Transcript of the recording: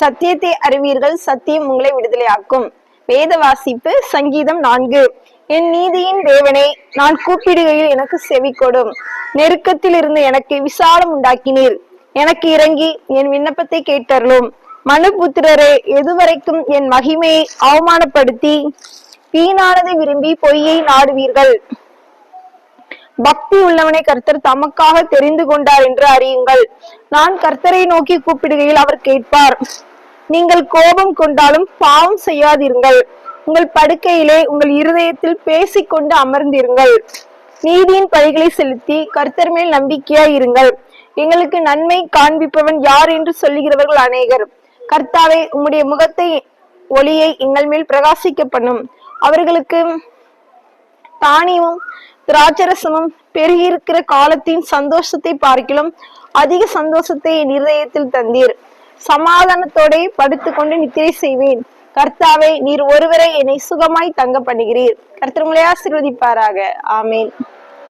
சத்தியத்தை அறிவீர்கள், சத்தியம் உங்களை விடுதலையாக்கும். வேத வாசிப்பு சங்கீதம் 4. என் நீதியின் தேவனே, நான் கூப்பிடுகையில் எனக்கு செவி கொடும். நெருக்கத்தில் இருந்து எனக்கு விசாலம் உண்டாக்கினீர். எனக்கு இறங்கி என் விண்ணப்பத்தை கேட்டருளும். மனுபுத்திரரே, எதுவரைக்கும் என் மகிமையை அவமானப்படுத்தி வீணானதை விரும்பி பொய்யை நாடுவீர்கள்? பக்தி உள்ளவனை கர்த்தர் தமக்காக தெரிந்து கொண்டார் என்று அறியுங்கள். நான் கர்த்தரை நோக்கி கூப்பிடுகையில் அவர் கேட்பார். நீங்கள் கோபம் கொண்டாலும் பாவம் செய்யாதிருங்கள். உங்கள் படுக்கையிலே உங்கள் இருதயத்தில் பேசிக்கொண்டு அமர்ந்திருங்கள். நீதியின் பழிகளை செலுத்தி கர்த்தர் மேல் நம்பிக்கையாய் இருங்கள். எங்களுக்கு நன்மை காண்பிப்பவன் யார் என்று சொல்லுகிறவர்கள் அநேகர். கர்த்தாவே, உம்முடைய முகத்தை ஒளியை எங்கள் மேல் பிரகாசிக்க பண்ணும். அவர்களுக்கு தானியமும் திராட்சரசமும் பெருகியிருக்கிற காலத்தின் சந்தோஷத்தை பார்க்கிலும் அதிக சந்தோஷத்தை என் இருதயத்தில் தந்தீர். சமாதானத்தோட படுத்துக்கொண்டு நித்திரை செய்வேன். கர்த்தாவே, நீர் ஒருவரை என்னை சுகமாய் தங்க பண்ணுகிறீர். கர்த்தர் உங்களை ஆசீர்வதிப்பாராக. ஆமேன்.